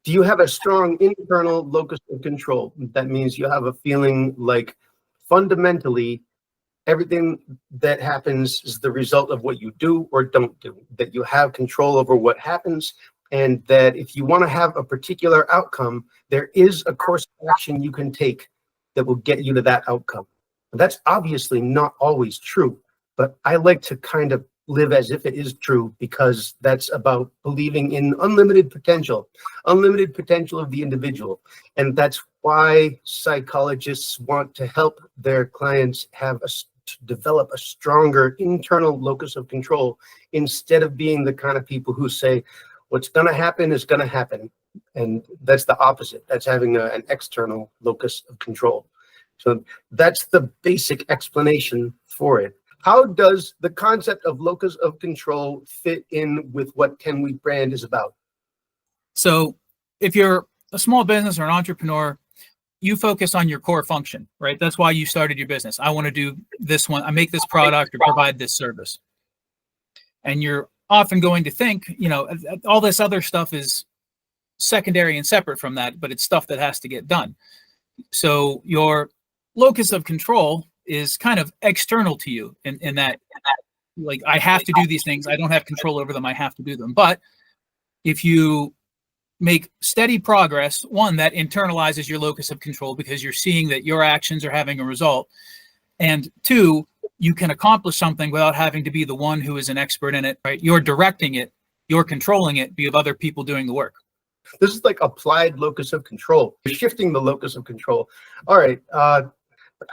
Do you have a strong internal locus of control? That means you have a feeling like fundamentally everything that happens is the result of what you do or don't do, that you have control over what happens, and that if you want to have a particular outcome, there is a course of action you can take that will get you to that outcome. That's obviously not always true, but I like to kind of live as if it is true, because that's about believing in unlimited potential of the individual. And that's why psychologists want to help their clients to develop a stronger internal locus of control, instead of being the kind of people who say, what's going to happen is going to happen. And that's the opposite. That's having an external locus of control. So that's the basic explanation for it. How does the concept of locus of control fit in with what 10 Week Brand is about? So if you're a small business or an entrepreneur, you focus on your core function, right? That's why you started your business. I want to do this one. I make this product or provide this service. And you're often going to think, all this other stuff is secondary and separate from that, but it's stuff that has to get done. So your locus of control is kind of external to you in that, like, I have to do these things. I don't have control over them. I have to do them. But if you make steady progress, one, that internalizes your locus of control because you're seeing that your actions are having a result. And two, you can accomplish something without having to be the one who is an expert in it, right? You're directing it, you're controlling it, but you have other people doing the work. This is like applied locus of control. You're shifting the locus of control. All right.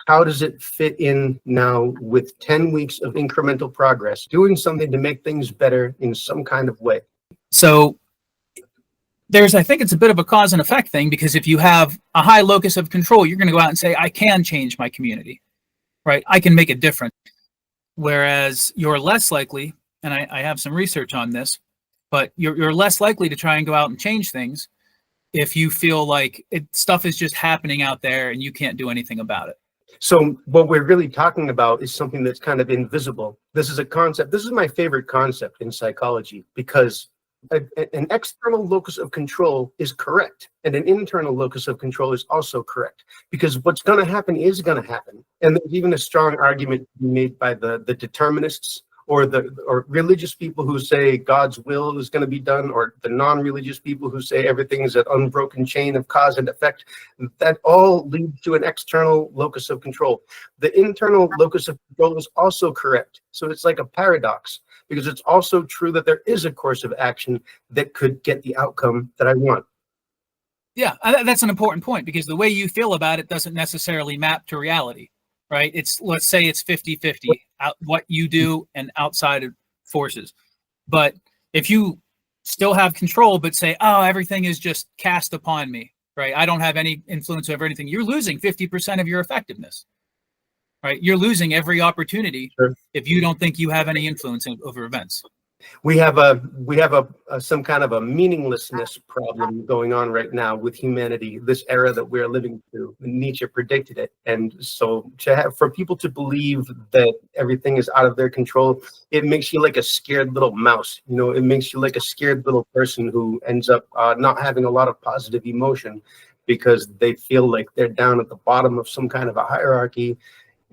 How does it fit in now with 10 weeks of incremental progress, doing something to make things better in some kind of way? So I think it's a bit of a cause and effect thing, because if you have a high locus of control, you're going to go out and say, I can change my community, right? I can make a difference. Whereas you're less likely, and I have some research on this, but you're less likely to try and go out and change things if you feel like stuff is just happening out there and you can't do anything about it. So what we're really talking about is something that's kind of invisible. This is a concept. This is my favorite concept in psychology, because an external locus of control is correct, and an internal locus of control is also correct, because what's going to happen is going to happen. And there's even a strong argument made by the determinists, or religious people who say God's will is going to be done, or the non-religious people who say everything is an unbroken chain of cause and effect. That all leads to an external locus of control. The internal locus of control is also correct. So it's like a paradox, because it's also true that there is a course of action that could get the outcome that I want. Yeah, that's an important point, because the way you feel about it doesn't necessarily map to reality, right? Let's say it's 50-50, what you do and outside forces. But if you still have control, but say, oh, everything is just cast upon me, right? I don't have any influence over anything. You're losing 50% of your effectiveness, right? You're losing every opportunity. Sure. If you don't think you have any influence over events. We have some kind of a meaninglessness problem going on right now with humanity, this era that we're living through. Nietzsche predicted it. And so for people to believe that everything is out of their control, it makes you like a scared little mouse. It makes you like a scared little person who ends up not having a lot of positive emotion, because they feel like they're down at the bottom of some kind of a hierarchy,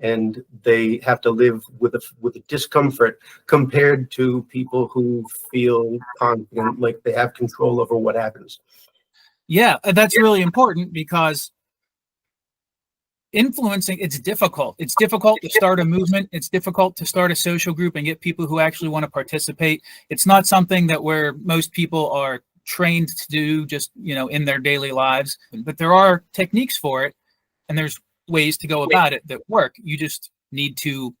and they have to live with a discomfort compared to people who feel confident, like they have control over what happens. Yeah, that's really important, because influencing, it's difficult. It's difficult to start a movement. It's difficult to start a social group and get people who actually want to participate. It's not something that where most people are trained to do just, in their daily lives. But there are techniques for it, and there's ways to go about it that work. You just need to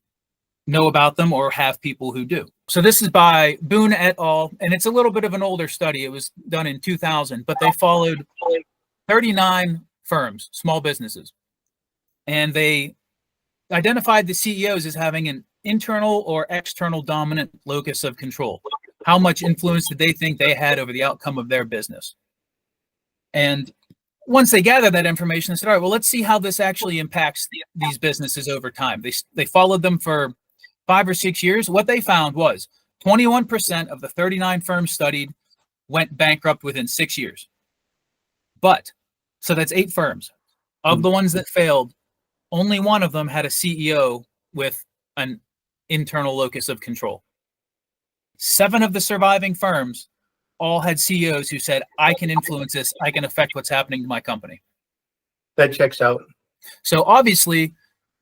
know about them or have people who do. So this is by Boone et al. And it's a little bit of an older study. It was done in 2000, but they followed 39 firms, small businesses. And they identified the CEOs as having an internal or external dominant locus of control. How much influence did they think they had over the outcome of their business? And once they gathered that information, they said, all right, well, let's see how this actually impacts these businesses over time. They followed them for 5 or 6 years. What they found was 21% of the 39 firms studied went bankrupt within 6 years. But, so that's 8 firms. Of the ones that failed, only one of them had a CEO with an internal locus of control. 7 of the surviving firms all had CEOs who said, I can influence this, I can affect what's happening to my company. That checks out. So obviously,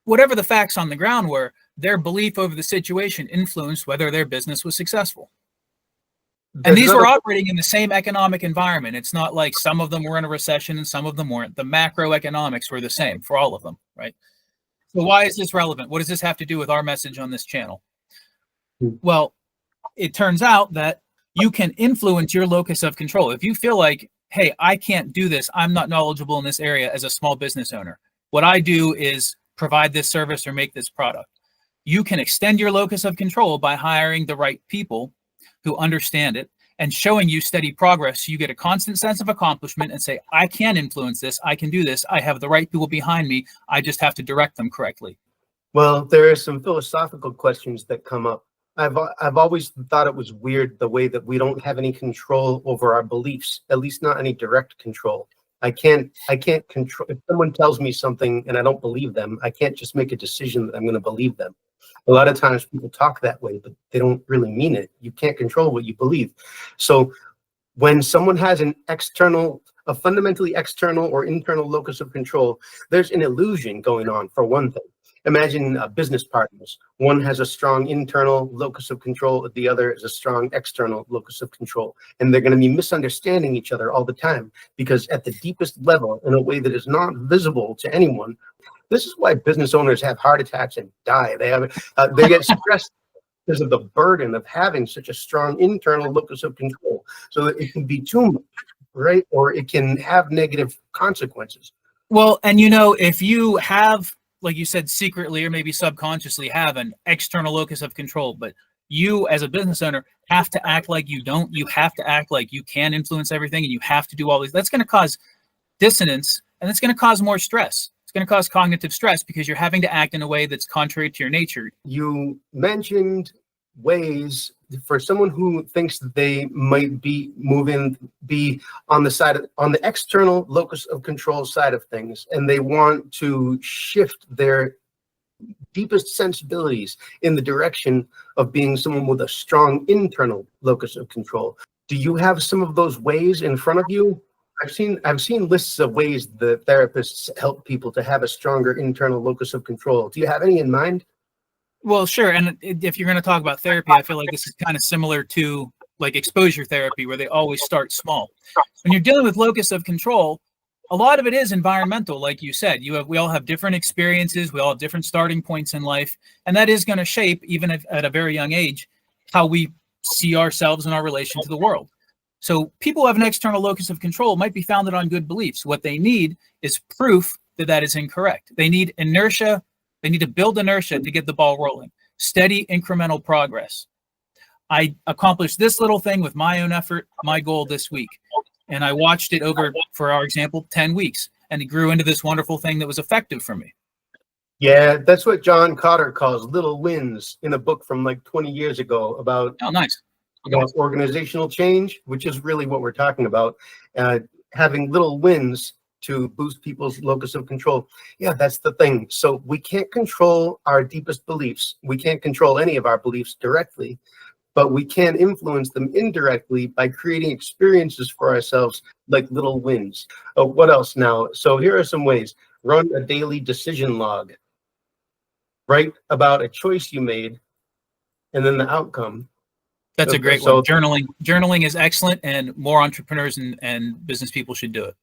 whatever the facts on the ground were, their belief over the situation influenced whether their business was successful. And these were operating in the same economic environment. It's not like some of them were in a recession and some of them weren't. The macroeconomics were the same for all of them, right? So why is this relevant? What does this have to do with our message on this channel? Well, it turns out that you can influence your locus of control. If you feel like, hey, I can't do this, I'm not knowledgeable in this area as a small business owner. What I do is provide this service or make this product. You can extend your locus of control by hiring the right people who understand it and showing you steady progress. So you get a constant sense of accomplishment and say, I can influence this. I can do this. I have the right people behind me. I just have to direct them correctly. Well, there are some philosophical questions that come up. I've always thought it was weird the way that we don't have any control over our beliefs, at least not any direct control. I can't control if someone tells me something and I don't believe them. I can't just make a decision that I'm going to believe them. A lot of times people talk that way, but they don't really mean it. You can't control what you believe. So when someone has a fundamentally external or internal locus of control, there's an illusion going on, for one thing. Imagine business partners. One has a strong internal locus of control, the other is a strong external locus of control. And they're going to be misunderstanding each other all the time, because at the deepest level, in a way that is not visible to anyone, this is why business owners have heart attacks and die. They get stressed because of the burden of having such a strong internal locus of control. So that it can be too much, right? Or it can have negative consequences. Well, and if you have, like you said, secretly or maybe subconsciously have an external locus of control, but you as a business owner have to act like you don't. You have to act like you can influence everything and you have to do all these. That's going to cause dissonance and it's going to cause more stress. It's going to cause cognitive stress because you're having to act in a way that's contrary to your nature. You mentioned ways for someone who thinks that they might be on the external locus of control side of things, and they want to shift their deepest sensibilities in the direction of being someone with a strong internal locus of control. Do you have some of those ways in front of you? I've seen lists of ways that therapists help people to have a stronger internal locus of control. Do you have any in mind? Well, sure. And if you're going to talk about therapy, I feel like this is kind of similar to like exposure therapy, where they always start small. When you're dealing with locus of control, a lot of it is environmental, like you said. We all have different experiences. We all have different starting points in life. And that is going to shape, even at a very young age, how we see ourselves and our relation to the world. So people who have an external locus of control might be founded on good beliefs. What they need is proof that that is incorrect. They need inertia. They need to build inertia to get the ball rolling. Steady incremental progress. I accomplished this little thing with my own effort, my goal this week. And I watched it over, for our example, 10 weeks. And it grew into this wonderful thing that was effective for me. Yeah, that's what John Cotter calls little wins in a book from like 20 years ago about nice. Organizational change, which is really what we're talking about. Having little wins to boost people's locus of control. Yeah, that's the thing. So we can't control our deepest beliefs. We can't control any of our beliefs directly, but we can influence them indirectly by creating experiences for ourselves like little wins. What else now? So here are some ways. Run a daily decision log. Write about a choice you made and then the outcome. That's a great one. Journaling is excellent, and more entrepreneurs and business people should do it.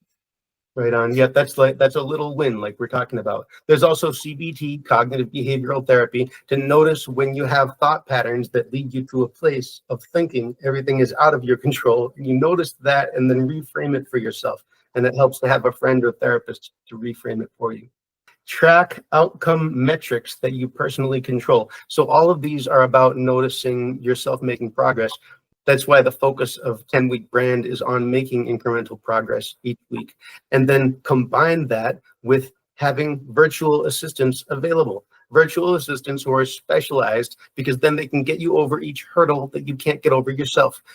Right on. Yeah, that's a little win, like we're talking about. There's also CBT, cognitive behavioral therapy, to notice when you have thought patterns that lead you to a place of thinking everything is out of your control. You notice that and then reframe it for yourself. And it helps to have a friend or therapist to reframe it for you. Track outcome metrics that you personally control. So all of these are about noticing yourself making progress. That's why the focus of 10-week brand is on making incremental progress each week. And then combine that with having virtual assistants available. Virtual assistants who are specialized, because then they can get you over each hurdle that you can't get over yourself.